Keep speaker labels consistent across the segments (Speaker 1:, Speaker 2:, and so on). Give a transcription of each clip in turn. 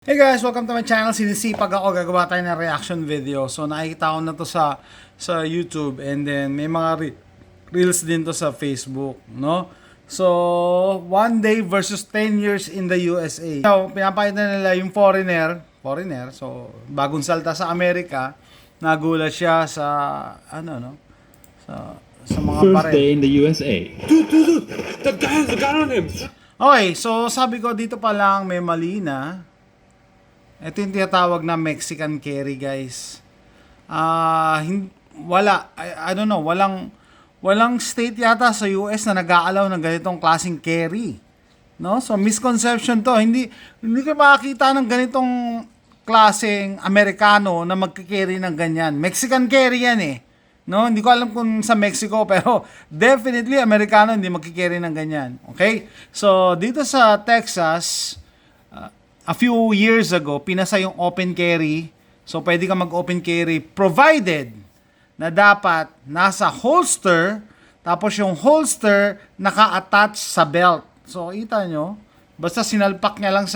Speaker 1: Hey guys, welcome to my channel. Sinisipag ako, gagawa tayo ng reaction video. So nakikita ko na to sa YouTube, and then may mga reels din to sa Facebook, no? So, 1 day versus 10 years in the USA. So, pinapakita nila yung foreigner, so bagong salta sa Amerika, nagulat siya sa sa mga
Speaker 2: First
Speaker 1: baril.
Speaker 2: day in the USA.
Speaker 3: Dude, that guy has a gun on him.
Speaker 1: Okay, so sabi ko dito pa lang may mali na. Ito yung tinatawag na Mexican carry, guys. I don't know, walang state yata sa US na nag-aalaw ng ganitong klaseng carry. No? So misconception to. Hindi ka makakita ng ganitong klaseng Amerikano na magka-carry ng ganyan. Mexican carry yan eh. No, hindi ko alam kung sa Mexico, pero definitely Amerikano hindi magki-carry ng ganyan. Okay? So dito sa Texas, a few years ago, pinasa yung open carry. So, pwede ka mag-open carry provided na dapat nasa holster, tapos yung holster naka-attach sa belt. So, kita nyo, basta sinalpak niya lang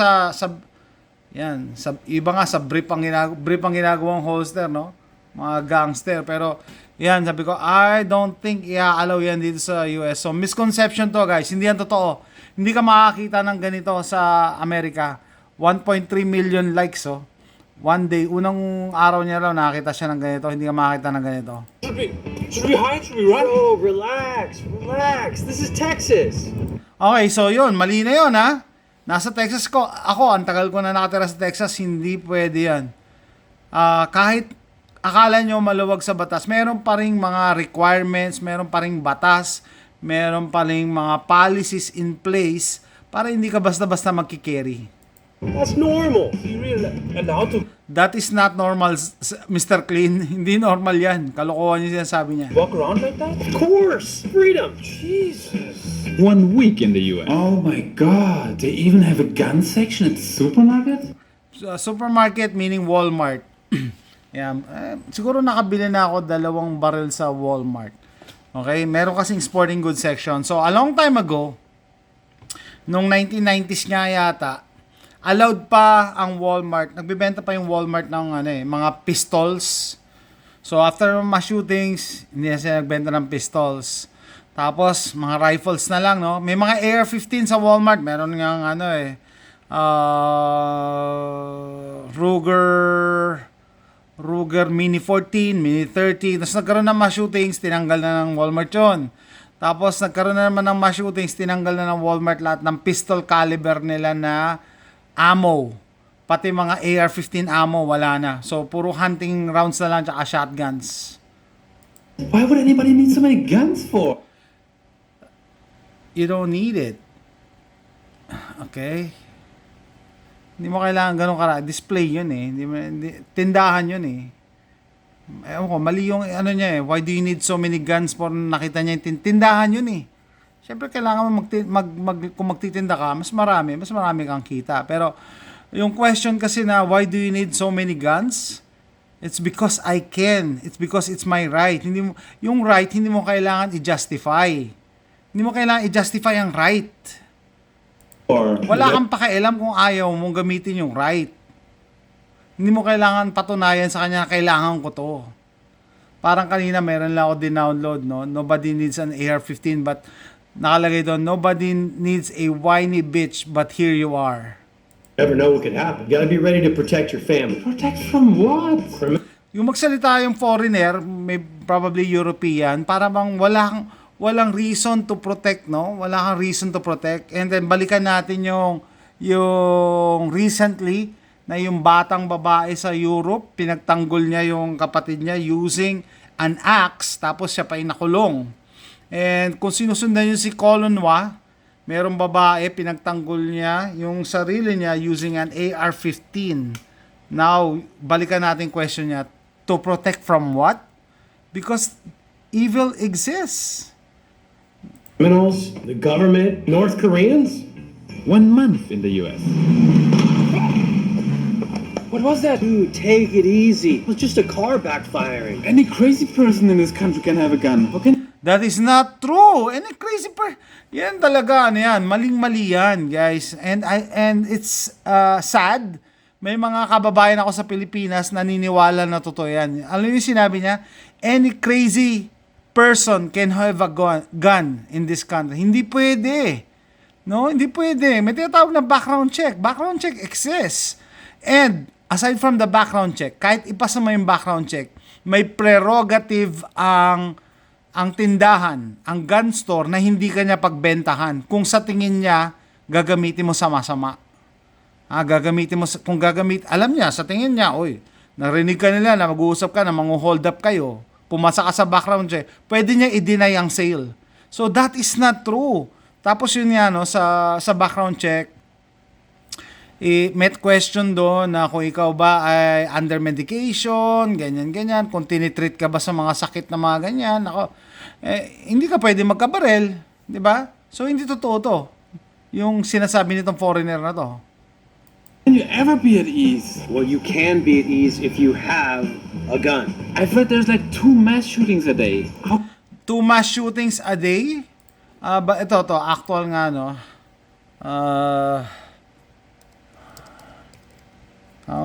Speaker 1: iba nga sa brief ang ginagawang holster, no? Mga gangster. Pero, yan, sabi ko, I don't think i-allow yan dito sa US. So, misconception to, guys. Hindi yan totoo. Hindi ka makakita ng ganito sa Amerika. 1.3 million likes, oh. One day, unang araw niya raw, nakakita siya ng ganito. Hindi ka makakita ng ganito.
Speaker 3: Should we hide? Should we run?
Speaker 4: Bro, relax. This is Texas.
Speaker 1: Okay, so yun, mali na yun, ha? Nasa Texas ko. Ako, ang tagal ko na nakatira sa Texas, hindi pwede yan. Kahit akala nyo maluwag sa batas, meron pa ring mga requirements, meron pa ring batas, meron pa ring mga policies in place para hindi ka basta-basta magkikerry.
Speaker 4: That's normal.
Speaker 3: You really allowed to
Speaker 1: That is not normal, Mr. Clean. Hindi normal yan. Kalokohan yung sinasabi niya.
Speaker 3: walk around like that?
Speaker 4: Of course. Freedom. Jesus.
Speaker 2: 1 week in the US.
Speaker 5: Oh my god, they even have a gun section at the supermarket?
Speaker 1: Supermarket meaning Walmart. Yan. Siguro nakabili na ako 2 baril sa Walmart. Okay? Meron kasing sporting goods section. So, a long time ago, nung 1990s nga yata, allowed pa ang Walmart. Nagbebenta pa yung Walmart ng mga pistols. So, after mga shootings, hindi na sila nagbenta ng pistols. Tapos, mga rifles na lang, no? May mga AR-15 sa Walmart. Meron nga Ruger Mini 14, Mini 30. Tapos nagkaroon ng mga shootings, tinanggal na ng Walmart yun. Tapos nagkaroon na naman ng mga shootings, tinanggal na ng Walmart lahat ng pistol caliber nila na ammo. Pati mga AR-15 ammo, wala na. So, puro hunting rounds na lang, tsaka shotguns.
Speaker 5: Why would anybody need so many guns for?
Speaker 1: You don't need it. Okay? Hindi mo kailangan ganun display yun eh. Tindahan yun eh. Ewan ko, mali yung niya eh. Why do you need so many guns for nakita niya yung tindahan yun eh. Siyempre kailangan mo kung magtitinda ka, mas marami kang kita. Pero yung question kasi na why do you need so many guns? It's because I can. It's because it's my right. Yung right hindi mo kailangan i-justify. Hindi mo kailangan i-justify ang right.
Speaker 5: Or
Speaker 1: Wala kang pakialam kung ayaw mong gamitin yung right. Hindi mo kailangan patunayan sa kanya na kailangan ko to. Parang kanina meron lang ako din-download, no? Nobody needs an AR-15 but nakalagay doon, nobody needs a whiny bitch but here you are.
Speaker 4: Never know what could happen. You gotta be ready to protect your family.
Speaker 5: protect from what?
Speaker 1: Yung magsalita yung foreigner, may probably European, para bang walang reason to protect, no? Wala kang reason to protect. And then balikan natin yung recently na yung batang babae sa Europe, pinagtanggol niya yung kapatid niya using an axe, tapos siya pa inakulong. And kung sinusundan yun si Colonwa, merong babae, pinagtanggol niya yung sarili niya using an AR-15. Now, balikan natin question niya, to protect from what? Because evil exists.
Speaker 4: Criminals, the government, North Koreans.
Speaker 2: 1 month in the US.
Speaker 4: What was that? Dude, take it easy. It was just a car backfiring.
Speaker 5: Any crazy person in this country can have a gun. How can
Speaker 1: That is not true. And a crazy yan talaga, yan. Maling-mali yan, guys. And it's sad. may mga kababayan ako sa Pilipinas naniniwala na totoo yan. Alam niyo yung sinabi niya? Any crazy person can have a gun in this country. Hindi pwede. No, hindi pwede. May tinatawag na background check. Background check exists. And aside from the background check, kahit ipasa mo yung background check, may prerogative ang tindahan, ang gun store na hindi kanya pagbentahan kung sa tingin niya gagamitin mo sa masama. Gagamitin mo, kung alam niya, sa tingin niya, oy, narinig ka nila na mag-uusap ka na hold up kayo, pumasa ka sa background check, pwede niya i-deny ang sale. So that is not true. Tapos yun nga, no, sa background check, met question doon na kung ikaw ba ay under medication, ganyan, kung tinitreat ka ba sa mga sakit na mga ganyan, hindi ka pwede magkabarel, di ba? So hindi totoo to, yung sinasabi nitong foreigner na to.
Speaker 5: Can you ever be at ease?
Speaker 4: Well, you can be at ease if you have a gun.
Speaker 5: I've read there's like 2 mass shootings a day. How
Speaker 1: 2 mass shootings a day? Ito, actual nga, no? How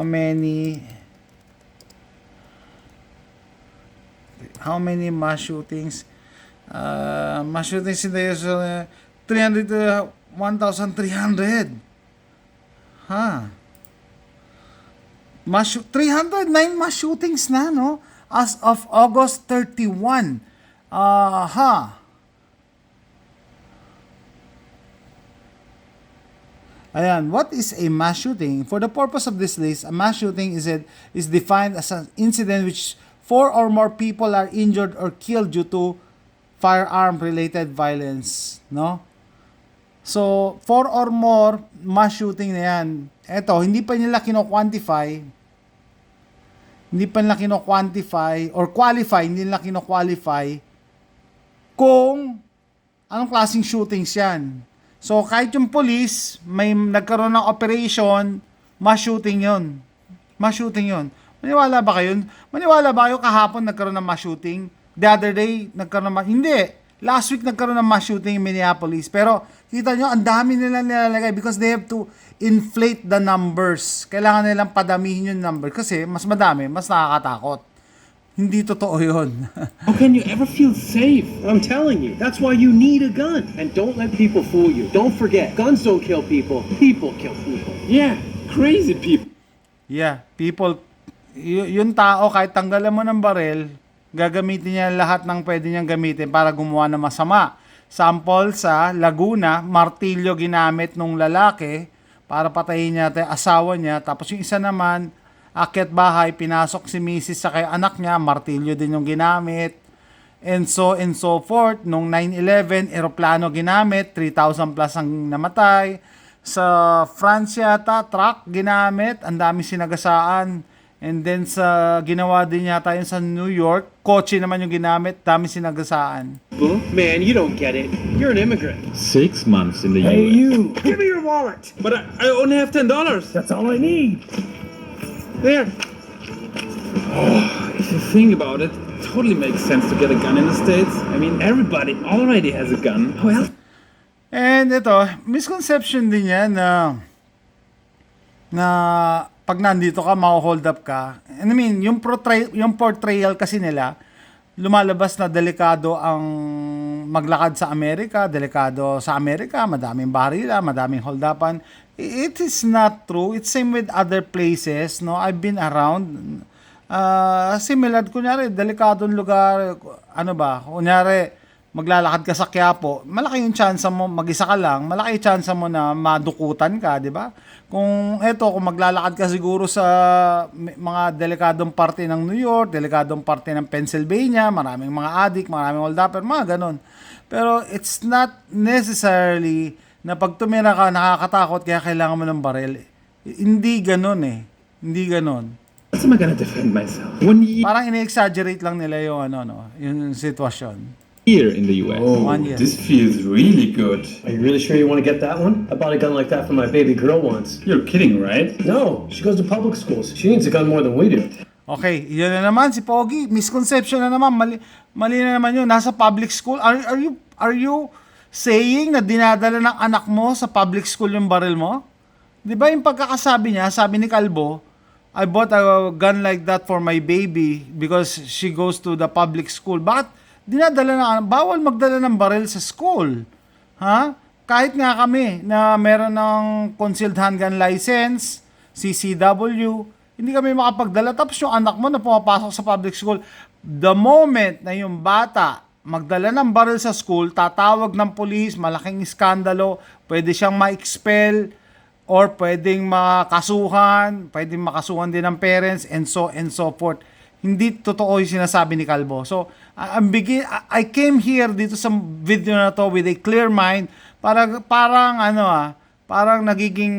Speaker 1: many mass shootings? Mass shootings in the US, 300 to 1,300. 309 mass shootings na, no? As of August 31. Ayan, what is a mass shooting? For the purpose of this list, a mass shooting is defined as an incident which 4 or more people are injured or killed due to firearm-related violence, no? So, 4 or more mass shooting na yan. Eto, hindi pa nila kino-quantify or hindi nila kino-qualify kung anong klaseng shootings yan. So, kahit yung police, may nagkaroon ng operation, mass shooting yun. Maniwala ba kayo kahapon nagkaroon ng mass shooting? The other day, hindi. Last week nagkaroon ng mass shooting in Minneapolis. Pero, kita nyo, ang dami nilang nilalagay because they have to inflate the numbers. Kailangan nilang padamihin yung number kasi mas madami, mas nakakatakot. Hindi totoo yun.
Speaker 5: how can you ever feel safe?
Speaker 4: I'm telling you, that's why you need a gun. And don't let people fool you. Don't forget, guns don't kill people. People kill people.
Speaker 5: Yeah, crazy people.
Speaker 1: Yeah, people, yung tao, kahit tanggalan mo ng barel, gagamitin niya lahat ng pwede niyang gamitin para gumawa ng masama. Sample sa Laguna, martilyo ginamit nung lalaki para patayin niya yung asawa niya. Tapos yung isa naman, akyat bahay, pinasok si Mrs. sa kay anak niya, martilyo din yung ginamit. And so forth. Nung 9/11, eroplano ginamit, 3,000 plus ang namatay. Sa France yata, truck ginamit, ang dami sinagasaan. And then sa ginawa din yata yun sa New York, kotse naman yung ginamit, dami sinagasaan.
Speaker 4: Man, you don't get it. You're an immigrant.
Speaker 2: 6 months in the
Speaker 4: Hey,
Speaker 2: US.
Speaker 4: you! Give me your wallet!
Speaker 3: But I only have $10.
Speaker 4: That's all I need.
Speaker 3: There.
Speaker 5: If you think about it, it totally makes sense to get a gun in the States. I mean, everybody already has a gun. How else?
Speaker 1: And ito, misconception din yan na pag nandito ka, ma-hold up ka. And I mean, yung portrayal kasi nila, lumalabas na delikado ang maglakad sa Amerika, delikado sa Amerika, madaming barila, madaming hold-upan. It is not true. It's same with other places, no? I've been around. Similar, kunyari, delikadong lugar, kunyari, maglalakad ka sa Quiapo, malaki yung chance mo, mag-isa ka lang, malaki yung chance mo na madukutan ka, di ba? Kung maglalakad ka siguro sa mga delikadong parte ng New York, delikadong parte ng Pennsylvania, maraming mga adik, maraming hold-upper, mga ganon. Pero it's not necessarily na pag tumira ka, nakakatakot, kaya kailangan mo ng baril. Hindi ganon eh. Hindi ganon.
Speaker 5: How am I gonna defend myself? 1 year
Speaker 1: Parang ini-exaggerate lang nila yung yung sitwasyon.
Speaker 2: In the US.
Speaker 5: Oh,
Speaker 1: 1 year.
Speaker 5: this feels really good.
Speaker 4: Are you really sure you want to get that one? I bought a gun like that for my baby girl once.
Speaker 5: You're kidding, right?
Speaker 4: No, she goes to public schools. She needs a gun more than we do.
Speaker 1: Okay, yun na naman si Pogi. Misconception na naman. Mali na naman yun. Nasa public school. Are you saying na dinadala ng anak mo sa public school yung baril mo? Di ba yung pagkakasabi niya, sabi ni Calvo, I bought a gun like that for my baby because she goes to the public school. Bakit dinadala na, bawal magdala ng baril sa school? Ha? Kahit nga kami na meron ng concealed handgun license, CCW, hindi kami makapagdala. Tapos yung anak mo na pumapasok sa public school, the moment na yung bata magdala ng baril sa school, tatawag ng police, malaking iskandalo, pwede siyang ma-expel, or pwedeng makasuhan, pwedeng makasuhan din ng parents, and so forth. Hindi totoo yung sinasabi ni Calvo. So, I came here dito sa video na to with a clear mind, parang nagiging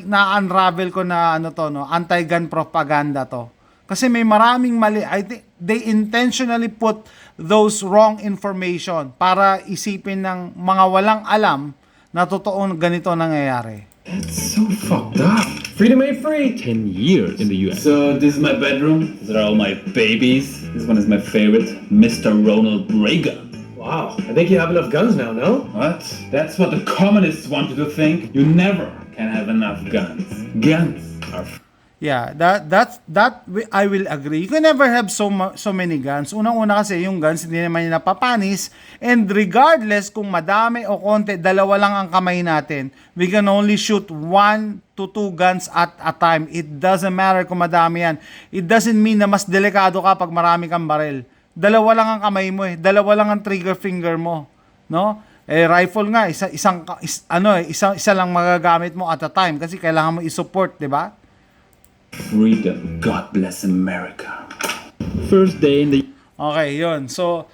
Speaker 1: na-unravel ko na anti-gun propaganda to. Kasi may maraming mali. I think they intentionally put those wrong information para isipin ng mga walang alam na totoo ganito nangyayari.
Speaker 5: That's so fucked up.
Speaker 3: Freedom ain't free.
Speaker 2: 10 years in the US.
Speaker 5: So this is my bedroom. These are all my babies. This one is my favorite, Mr. Ronald Reagan.
Speaker 4: Wow, I think you have enough guns now, no?
Speaker 5: What? That's what the communists want you to think. You never can have enough guns. Guns are
Speaker 1: Yeah, that I will agree. You can never have so many guns. Unang-una kasi yung guns hindi naman yung napapanis, and regardless kung madami o konti, dalawa lang ang kamay natin. We can only shoot 1 to 2 guns at a time. It doesn't matter kung madami yan. It doesn't mean na mas delikado ka pag marami kang baril. Dalawa lang ang kamay mo eh. Dalawa lang ang trigger finger mo, no? Rifle nga isa lang magagamit mo at a time kasi kailangan mo i-support, 'di ba?
Speaker 5: freedom. God bless America.
Speaker 2: First day in the
Speaker 1: Okay, yun. So,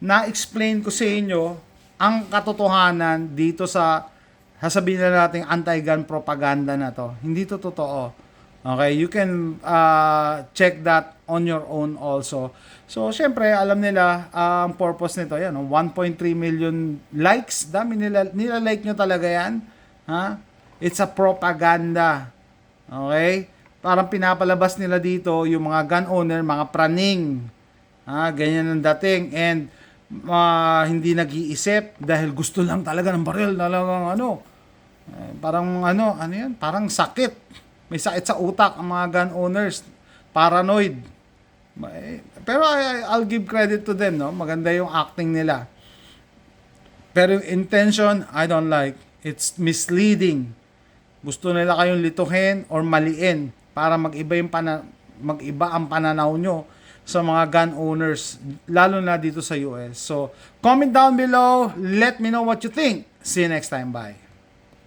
Speaker 1: na-explain ko sa inyo ang katotohanan dito sa sasabihin na natin anti-gun propaganda na to. Hindi to totoo. Okay, you can check that on your own also. So, syempre, alam nila ang purpose nito. Yan, 1.3 million likes. Dami nila-like nyo talaga yan. Ha? It's a propaganda. Okay? Parang pinapalabas nila dito yung mga gun owner, mga praning. Ganyan ang dating. And hindi nag-iisip dahil gusto lang talaga ng baril. Talagang parang sakit. May sakit sa utak ang mga gun owners. Paranoid. Pero I'll give credit to them, no? Maganda yung acting nila. Pero yung intention, I don't like. It's misleading. Gusto nila kayong lituhin or maliin para mag-iba ang pananaw nyo sa mga gun owners, lalo na dito sa US. So, comment down below. Let me know what you think. See you next time. Bye.